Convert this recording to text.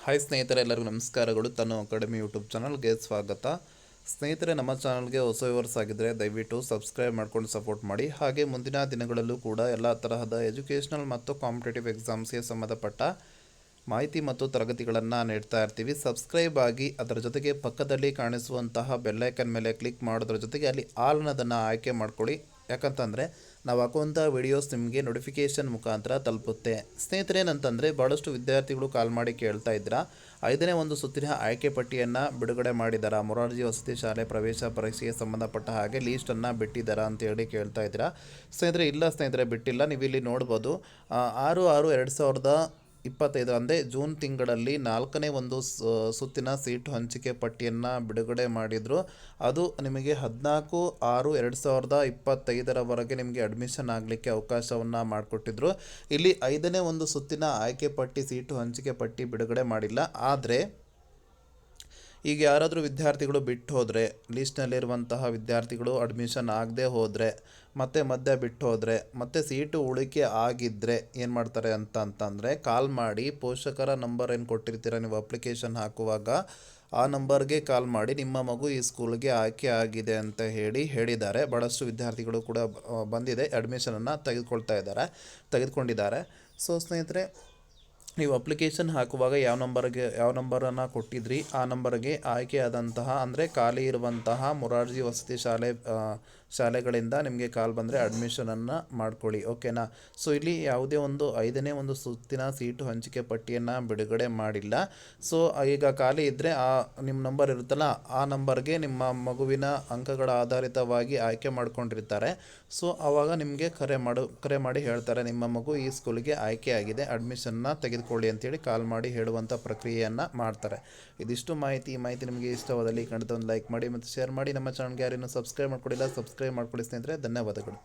Hi ಸ್ನೇಹಿತರೆ, ಎಲ್ಲರಿಗೂ ನಮಸ್ಕಾರಗಳು. ತನು ಅಕಾಡೆಮಿ ಯೂಟ್ಯೂಬ್ ಚಾನಲ್ಗೆ ಸ್ವಾಗತ. ಸ್ನೇಹಿತರೆ, ನಮ್ಮ ಚಾನಲ್ಗೆ ಹೊಸ ವ್ಯೂವರ್ಸ್ ಆಗಿದ್ದರೆ ದಯವಿಟ್ಟು ಸಬ್ಸ್ಕ್ರೈಬ್ ಮಾಡ್ಕೊಂಡು ಸಪೋರ್ಟ್ ಮಾಡಿ. ಹಾಗೆ ಮುಂದಿನ ದಿನಗಳಲ್ಲೂ ಕೂಡ ಎಲ್ಲ ತರಹದ ಎಜುಕೇಷನಲ್ ಮತ್ತು ಕಾಂಪಿಟೇಟಿವ್ ಎಕ್ಸಾಮ್ಸ್ಗೆ ಸಂಬಂಧಪಟ್ಟ ಮಾಹಿತಿ ಮತ್ತು ತರಗತಿಗಳನ್ನು ನೀಡ್ತಾ ಇರ್ತೀವಿ. ಸಬ್ಸ್ಕ್ರೈಬ್ ಆಗಿ ಅದರ ಜೊತೆಗೆ ಪಕ್ಕದಲ್ಲಿ ಕಾಣಿಸುವಂತಹ ಬೆಲ್ಲೈಕನ್ ಮೇಲೆ ಕ್ಲಿಕ್ ಮಾಡೋದ್ರ ಜೊತೆಗೆ ಅಲ್ಲಿ ಆಲ್ ಅನ್ನೋದನ್ನು ಆಯ್ಕೆ ಮಾಡ್ಕೊಳ್ಳಿ. ಯಾಕಂತಂದರೆ ನಾವು ಹಾಕುವಂಥ ವಿಡಿಯೋಸ್ ನಿಮಗೆ ನೋಟಿಫಿಕೇಷನ್ ಮುಖಾಂತರ ತಲುಪುತ್ತೆ. ಸ್ನೇಹಿತರೆ, ಏನಂತಂದರೆ ಭಾಳಷ್ಟು ವಿದ್ಯಾರ್ಥಿಗಳು ಕಾಲ್ ಮಾಡಿ ಕೇಳ್ತಾ ಇದ್ದೀರಾ, 5ನೇ ಒಂದು ಸುತ್ತಿನ ಆಯ್ಕೆ ಪಟ್ಟಿಯನ್ನು ಬಿಡುಗಡೆ ಮಾಡಿದ್ದಾರೆ. ಮೊರಾರ್ಜಿ ವಸತಿ ಶಾಲೆ ಪ್ರವೇಶ ಪರೀಕ್ಷೆಗೆ ಸಂಬಂಧಪಟ್ಟ ಹಾಗೆ ಲೀಸ್ಟನ್ನು ಬಿಟ್ಟಿದ್ದಾರಾ ಅಂತೇಳಿ ಕೇಳ್ತಾ ಇದ್ದೀರಾ. ಸ್ನೇಹಿತರೆ, ಇಲ್ಲ ಸ್ನೇಹಿತರೆ, ಬಿಟ್ಟಿಲ್ಲ. ನೀವು ಇಲ್ಲಿ ನೋಡ್ಬೋದು, 6/6/2025 ಅಂದರೆ ಜೂನ್ ತಿಂಗಳಲ್ಲಿ 4ನೇ ಒಂದು ಸುತ್ತಿನ ಸೀಟು ಹಂಚಿಕೆ ಪಟ್ಟಿಯನ್ನು ಬಿಡುಗಡೆ ಮಾಡಿದರು. ಅದು ನಿಮಗೆ 14/6/2025 ನಿಮಗೆ ಅಡ್ಮಿಷನ್ ಆಗಲಿಕ್ಕೆ ಅವಕಾಶವನ್ನು ಮಾಡಿಕೊಟ್ಟಿದ್ರು. ಇಲ್ಲಿ 5ನೇ ಒಂದು ಸುತ್ತಿನ ಆಯ್ಕೆ ಪಟ್ಟಿ ಸೀಟು ಹಂಚಿಕೆ ಪಟ್ಟಿ ಬಿಡುಗಡೆ ಮಾಡಿಲ್ಲ. ಆದರೆ ಈಗ ಯಾರಾದರೂ ವಿದ್ಯಾರ್ಥಿಗಳು ಬಿಟ್ಟು ಹೋದರೆ, ಲೀಸ್ಟ್ನಲ್ಲಿರುವಂತಹ ವಿದ್ಯಾರ್ಥಿಗಳು ಅಡ್ಮಿಷನ್ ಆಗದೆ ಹೋದರೆ, ಮತ್ತು ಮಧ್ಯೆ ಬಿಟ್ಟು ಹೋದರೆ, ಮತ್ತು ಸೀಟು ಉಳಿಕೆ ಆಗಿದ್ದರೆ ಏನು ಮಾಡ್ತಾರೆ ಅಂತಂದರೆ ಕಾಲ್ ಮಾಡಿ ಪೋಷಕರ ನಂಬರ್ ಏನು ಕೊಟ್ಟಿರ್ತೀರ ನೀವು ಅಪ್ಲಿಕೇಶನ್ ಹಾಕುವಾಗ, ಆ ನಂಬರ್ಗೆ ಕಾಲ್ ಮಾಡಿ ನಿಮ್ಮ ಮಗು ಈ ಸ್ಕೂಲ್ಗೆ ಆಯ್ಕೆ ಆಗಿದೆ ಅಂತ ಹೇಳಿದ್ದಾರೆ. ಭಾಳಷ್ಟು ವಿದ್ಯಾರ್ಥಿಗಳು ಕೂಡ ಬಂದಿದೆ, ಅಡ್ಮಿಷನನ್ನು ತೆಗೆದುಕೊಂಡಿದ್ದಾರೆ. ಸೊ ಸ್ನೇಹಿತರೆ, ನೀವು ಅಪ್ಲಿಕೇಶನ್ ಹಾಕುವಾಗ ಯಾವ ನಂಬರನ್ನು ಕೊಟ್ಟಿದ್ರಿ ಆ ನಂಬರ್ಗೆ ಆಯ್ಕೆಯಾದಂತಹ ಅಂದರೆ ಖಾಲಿ ಇರುವಂತಹ ಮೊರಾರ್ಜಿ ವಸತಿ ಶಾಲೆಗಳಿಂದ ನಿಮಗೆ ಕಾಲ್ ಬಂದರೆ ಅಡ್ಮಿಷನನ್ನು ಮಾಡ್ಕೊಳ್ಳಿ, ಓಕೆನಾ. ಸೊ ಇಲ್ಲಿ ಯಾವುದೇ ಒಂದು 5ನೇ ಒಂದು ಸುತ್ತಿನ ಸೀಟು ಹಂಚಿಕೆ ಪಟ್ಟಿಯನ್ನು ಬಿಡುಗಡೆ ಮಾಡಿಲ್ಲ. ಸೊ ಈಗ ಖಾಲಿ ಇದ್ದರೆ ನಿಮ್ಮ ನಂಬರ್ ಇರುತ್ತಲ್ಲ, ಆ ನಂಬರ್ಗೆ ನಿಮ್ಮ ಮಗುವಿನ ಅಂಕಗಳ ಆಧಾರಿತವಾಗಿ ಆಯ್ಕೆ ಮಾಡ್ಕೊಂಡಿರ್ತಾರೆ. ಸೊ ಆವಾಗ ನಿಮಗೆ ಕರೆ ಮಾಡಿ ಹೇಳ್ತಾರೆ, ನಿಮ್ಮ ಮಗು ಈ ಸ್ಕೂಲ್ಗೆ ಆಯ್ಕೆ ಆಗಿದೆ, ಅಡ್ಮಿಷನ್ನ ತೆಗೆದುಕೊಳ್ಳಿ ಅಂತೇಳಿ ಕಾಲ್ ಮಾಡಿ ಹೇಳುವಂಥ ಪ್ರಕ್ರಿಯೆಯನ್ನು ಮಾಡ್ತಾರೆ. ಇದಿಷ್ಟು ಮಾಹಿತಿ. ಈ ಮಾಹಿತಿ ನಿಮಗೆ ಇಷ್ಟವಾದಲ್ಲಿ ಖಂಡಿತ ಒಂದು ಲೈಕ್ ಮಾಡಿ ಮತ್ತು ಶೇರ್ ಮಾಡಿ. ನಮ್ಮ ಚಾನಲ್ಗೆ ಯಾರೇನು ಸಬ್ಸ್ಕ್ರೈಬ್ ಮಾಡ್ಕೊಳ್ಳಿ ಸ್ನೇಹಿತರೆ. ಧನ್ಯವಾದಗಳು.